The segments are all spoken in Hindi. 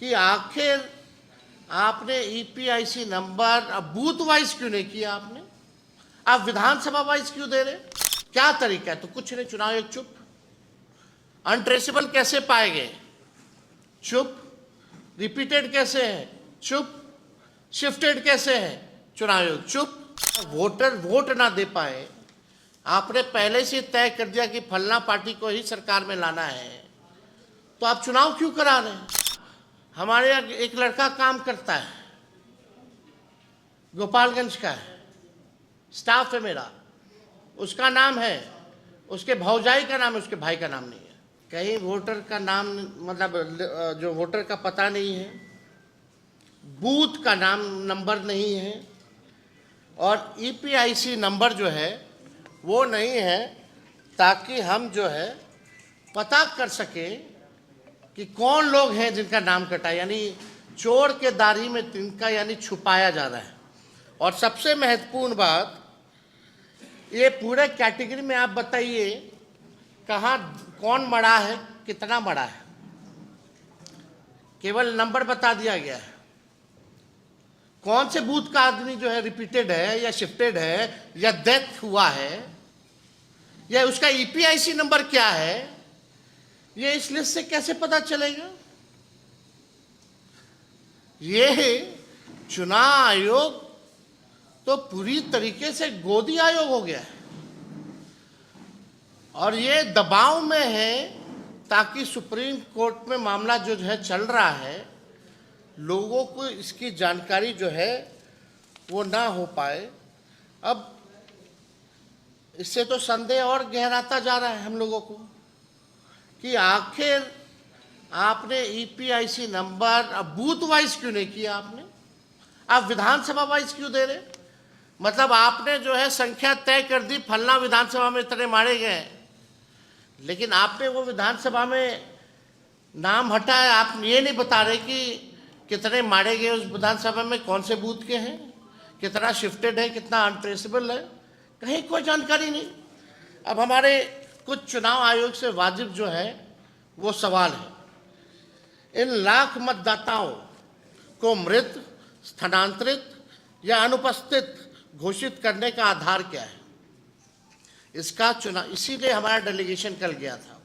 कि आखिर आपने ईपीआईसी नंबर अब बूथ वाइज क्यों नहीं किया आपने? आप विधानसभा वाइज क्यों दे रहे? क्या तरीका है? तो कुछ नहीं, चुनाव आयोग चुप। अनट्रेसेबल कैसे पाए गए? चुप। रिपीटेड कैसे है? चुप। शिफ्टेड कैसे है? चुनाव आयोग चुप। वोटर वोट ना दे पाए, आपने पहले से तय कर दिया कि फलना पार्टी को ही सरकार में लाना है, तो आप चुनाव क्यों करा रहे हैं? हमारे यहाँ एक लड़का काम करता है, गोपालगंज का है, स्टाफ है मेरा, उसका नाम है, उसके भौजाई का नाम है, उसके भाई का नाम नहीं है। कहीं वोटर का नाम, मतलब जो वोटर का पता नहीं है, बूथ का नाम नंबर नहीं है, और ईपीआईसी नंबर जो है वो नहीं है, ताकि हम जो है पता कर सके कि कौन लोग हैं जिनका नाम कटा, यानी चोर के दाढ़ी में तिनका, यानी छुपाया जा रहा है। और सबसे महत्वपूर्ण बात, ये पूरे कैटेगरी में आप बताइए कहाँ कौन मरा है, कितना मरा है, केवल नंबर बता दिया गया है। कौन से बूथ का आदमी जो है रिपीटेड है या शिफ्टेड है या डेथ हुआ है, या उसका ईपीआईसी नंबर क्या है, ये इस लिस्ट से कैसे पता चलेगा? ये चुनाव आयोग तो पूरी तरीके से गोदी आयोग हो गया है, और ये दबाव में है ताकि सुप्रीम कोर्ट में मामला जो है चल रहा है, लोगों को इसकी जानकारी जो है वो ना हो पाए। अब इससे तो संदेह और गहराता जा रहा है हम लोगों को कि आखिर आपने ईपीआईसी नंबर अब बूथ वाइज क्यों नहीं किया आपने? आप विधानसभा वाइज क्यों दे रहे? मतलब आपने जो है संख्या तय कर दी, फलना विधानसभा में इतने मारे गए, लेकिन आपने वो विधानसभा में नाम हटाया, आप ये नहीं बता रहे कि कितने मारे गए उस विधानसभा में, कौन से बूथ के हैं, कितना शिफ्टेड है, कितना अनट्रेसेबल है, कहीं कोई जानकारी नहीं। अब हमारे कुछ चुनाव आयोग से वाजिब जो है वो सवाल है, इन लाख मतदाताओं को मृत, स्थानांतरित या अनुपस्थित घोषित करने का आधार क्या है? इसका चुनाव, इसीलिए हमारा डेलीगेशन कल गया था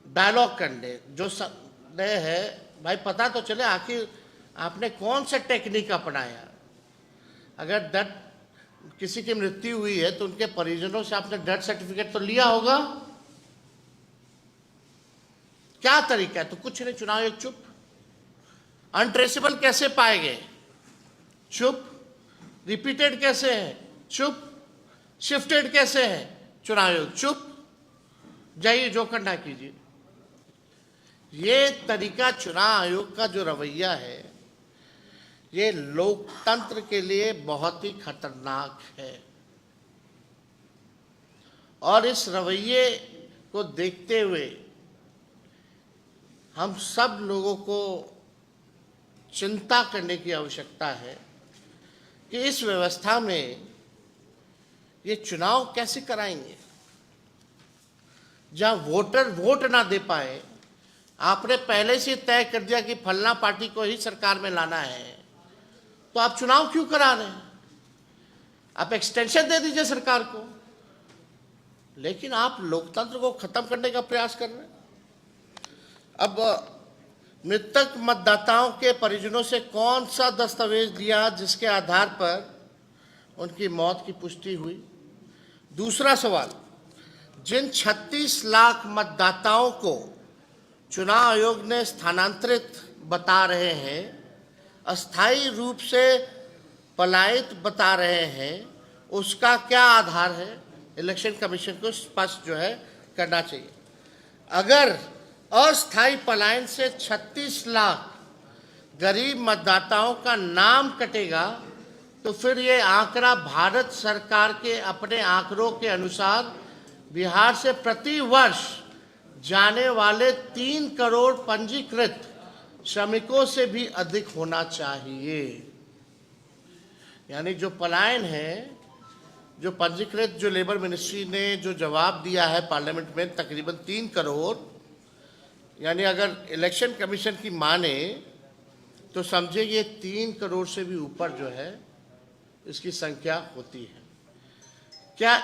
डायलॉग करने, जो संदेह है भाई पता तो चले आखिर आपने कौन सा टेक्निक अपनाया। अगर डेथ, किसी की मृत्यु हुई है तो उनके परिजनों से आपने डेथ सर्टिफिकेट तो लिया होगा, क्या तरीका है? तो कुछ नहीं, चुनाव आयोग चुप। अनट्रेसेबल कैसे पाए गए? चुप। रिपीटेड कैसे है? चुप। शिफ्टेड कैसे है? चुनाव आयोग चुप। जाइए जो करना कीजिए। ये तरीका चुनाव आयोग का जो रवैया है, ये लोकतंत्र के लिए बहुत ही खतरनाक है, और इस रवैये को देखते हुए हम सब लोगों को चिंता करने की आवश्यकता है कि इस व्यवस्था में ये चुनाव कैसे कराएंगे, जहां वोटर वोट ना दे पाए, आपने पहले से तय कर दिया कि फलना पार्टी को ही सरकार में लाना है, तो आप चुनाव क्यों करा रहे हैं? आप एक्सटेंशन दे दीजिए सरकार को, लेकिन आप लोकतंत्र को खत्म करने का प्रयास कर रहे हैं। अब मृतक मतदाताओं के परिजनों से कौन सा दस्तावेज दिया जिसके आधार पर उनकी मौत की पुष्टि हुई? दूसरा सवाल, जिन 36 लाख मतदाताओं को चुनाव आयोग ने स्थानांतरित बता रहे हैं, अस्थायी रूप से पलायित बता रहे हैं, उसका क्या आधार है? इलेक्शन कमीशन को स्पष्ट जो है करना चाहिए। अगर अस्थायी पलायन से 36 लाख गरीब मतदाताओं का नाम कटेगा, तो फिर ये आंकड़ा भारत सरकार के अपने आंकड़ों के अनुसार बिहार से प्रति वर्ष जाने वाले 3 करोड़ पंजीकृत श्रमिकों से भी अधिक होना चाहिए। यानी जो पलायन है, जो पंजीकृत, जो लेबर मिनिस्ट्री ने जो जवाब दिया है पार्लियामेंट में, तकरीबन 3 करोड़, यानी अगर इलेक्शन कमीशन की माने तो समझे ये 3 करोड़ से भी ऊपर जो है इसकी संख्या होती है। क्या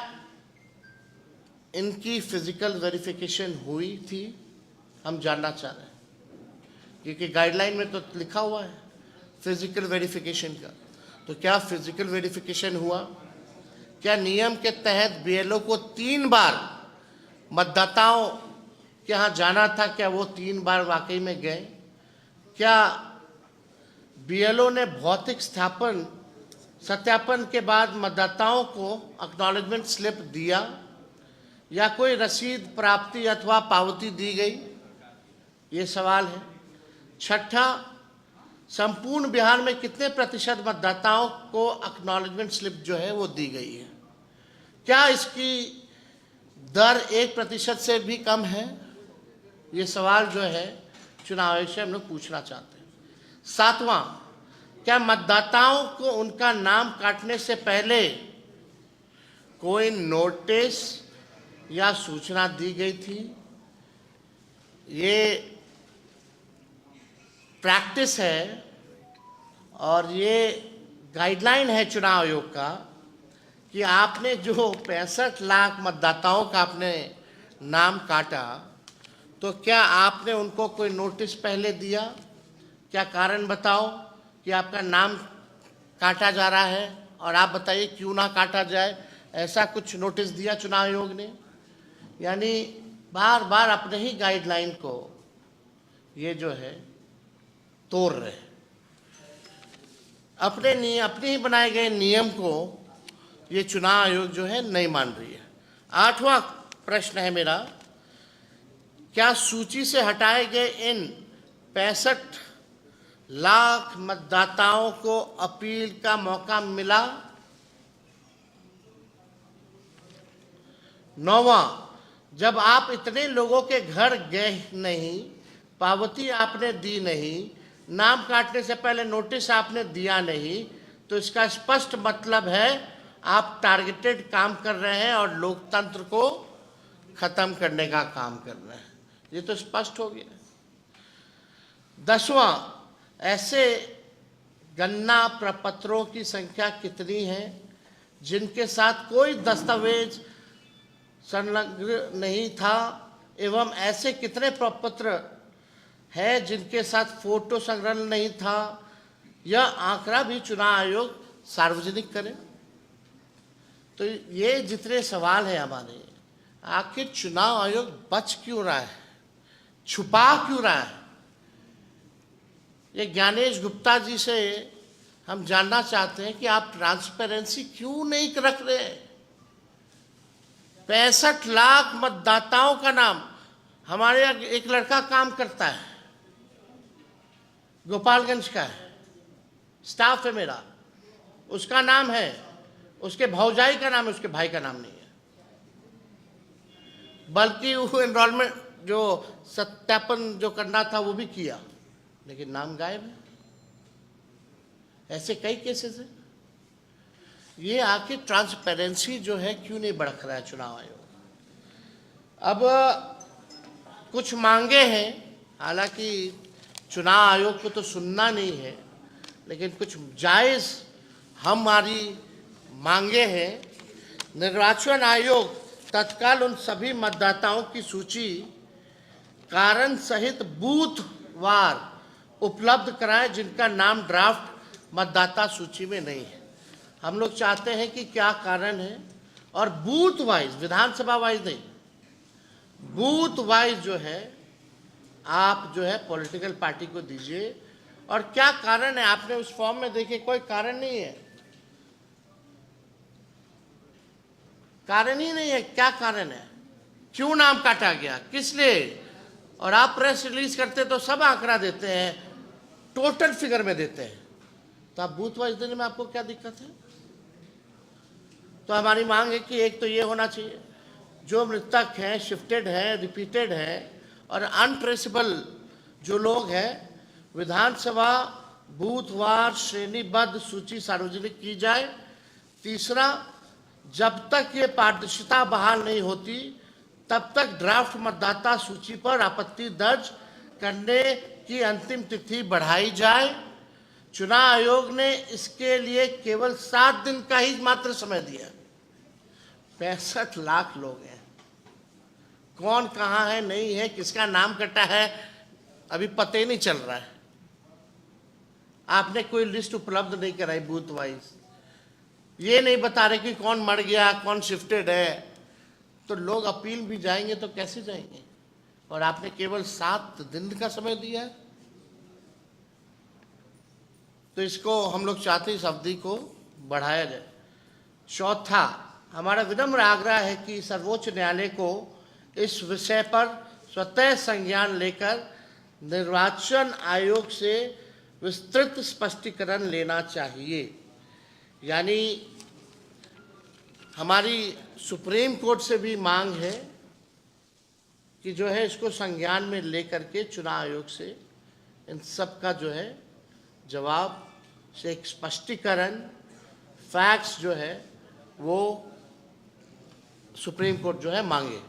इनकी फिजिकल वेरिफिकेशन हुई थी, हम जानना चाह रहे हैं, क्योंकि गाइडलाइन में तो लिखा हुआ है फिजिकल वेरिफिकेशन का। तो क्या फिजिकल वेरिफिकेशन हुआ? क्या नियम के तहत बीएलओ को 3 बार मतदाताओं के यहाँ जाना था? क्या वो 3 बार वाकई में गए? क्या बीएलओ ने भौतिक सत्यापन के बाद मतदाताओं को एक्नॉलेजमेंट स्लिप दिया या कोई रसीद प्राप्ति अथवा पावती दी गई? ये सवाल है। छठा, संपूर्ण बिहार में कितने प्रतिशत मतदाताओं को एक्नॉलेजमेंट स्लिप जो है वो दी गई है? क्या इसकी दर 1% से भी कम है? ये सवाल जो है चुनाव आयोग से हम लोग पूछना चाहते हैं। 7वां, क्या मतदाताओं को उनका नाम काटने से पहले कोई नोटिस या सूचना दी गई थी? ये प्रैक्टिस है और ये गाइडलाइन है चुनाव आयोग का कि आपने जो 65 लाख मतदाताओं का आपने नाम काटा, तो क्या आपने उनको कोई नोटिस पहले दिया? क्या कारण बताओ कि आपका नाम काटा जा रहा है, और आप बताइए क्यों ना काटा जाए। ऐसा कुछ नोटिस दिया चुनाव आयोग ने? यानी बार बार अपने ही गाइडलाइन को ये जो है तोड़ रहे हैं। अपने ही बनाए गए नियम को ये चुनाव आयोग जो है नहीं मान रही है। 8वां प्रश्न है मेरा, क्या सूची से हटाए गए इन 65 लाख मतदाताओं को अपील का मौका मिला? 9वां, जब आप इतने लोगों के घर गए नहीं, पावती आपने दी नहीं, नाम काटने से पहले नोटिस आपने दिया नहीं, तो इसका स्पष्ट मतलब है आप टारगेटेड काम कर रहे हैं और लोकतंत्र को खत्म करने का काम कर रहे हैं। ये तो स्पष्ट हो गया। 10वां, ऐसे गणना प्रपत्रों की संख्या कितनी है जिनके साथ कोई दस्तावेज संलग्न नहीं था, एवं ऐसे कितने प्रपत्र है जिनके साथ फोटो संग्रहण नहीं था? यह आंकड़ा भी चुनाव आयोग सार्वजनिक करे। तो ये जितने सवाल हैं हमारे, आखिर चुनाव आयोग बच क्यों रहा है, छुपा क्यों रहा है? ये ज्ञानेश गुप्ता जी से हम जानना चाहते हैं कि आप ट्रांसपेरेंसी क्यों नहीं रख रहे? 65 लाख मतदाताओं का नाम, हमारे यहाँ एक लड़का काम करता है, गोपालगंज का है, स्टाफ है मेरा, उसका नाम है, उसके भौजाई का नाम है, उसके भाई का नाम नहीं है। बल्कि वो एनरोलमेंट जो सत्यापन जो करना था वो भी किया, लेकिन नाम गायब है। ऐसे कई केसेस हैं। ये आखिर ट्रांसपेरेंसी जो है क्यों नहीं बढ़ रहा है चुनाव आयोग? अब कुछ मांगे हैं, हालांकि चुनाव आयोग को तो सुनना नहीं है, लेकिन कुछ जायज़ हमारी मांगे हैं। निर्वाचन आयोग तत्काल उन सभी मतदाताओं की सूची कारण सहित बूथवार उपलब्ध कराएं जिनका नाम ड्राफ्ट मतदाता सूची में नहीं है। हम लोग चाहते हैं कि क्या कारण है, और बूथ वाइज, विधानसभा वाइज नहीं, बूथ वाइज जो है आप जो है पॉलिटिकल पार्टी को दीजिए। और क्या कारण है, आपने उस फॉर्म में देखिए, कोई कारण नहीं है, कारण ही नहीं है। क्या कारण है, क्यों नाम काटा गया, किस लिए? और आप प्रेस रिलीज करते तो सब आंकड़ा देते हैं, टोटल फिगर में देते हैं, तो आप बूथ वाइज देने में आपको क्या दिक्कत है? तो हमारी मांग है कि एक तो ये होना चाहिए, जो मृतक हैं, शिफ्टेड हैं, रिपीटेड हैं और अनट्रेसेबल जो लोग हैं, विधानसभा बूथवार श्रेणीबद्ध सूची सार्वजनिक की जाए। तीसरा, जब तक ये पारदर्शिता बहाल नहीं होती तब तक ड्राफ्ट मतदाता सूची पर आपत्ति दर्ज करने की अंतिम तिथि बढ़ाई जाए। चुनाव आयोग ने इसके लिए केवल 7 दिन का ही मात्र समय दिया। 65 लाख लोग हैं, कौन कहाँ है, नहीं है, किसका नाम कटा है, अभी पता ही नहीं चल रहा है। आपने कोई लिस्ट उपलब्ध नहीं कराई बूथ वाइज, ये नहीं बता रहे कि कौन मर गया, कौन शिफ्टेड है, तो लोग अपील भी जाएंगे तो कैसे जाएंगे? और आपने केवल 7 दिन का समय दिया है। तो इसको हम लोग चाहते इस अवधि को बढ़ाया जाए। चौथा, हमारा विनम्र आग्रह है कि सर्वोच्च न्यायालय को इस विषय पर स्वतः संज्ञान लेकर निर्वाचन आयोग से विस्तृत स्पष्टीकरण लेना चाहिए। यानी हमारी सुप्रीम कोर्ट से भी मांग है कि जो है इसको संज्ञान में लेकर के चुनाव आयोग से इन सब का जो है जवाब से एक स्पष्टीकरण, फैक्ट्स जो है वो सुप्रीम कोर्ट जो है मांगे।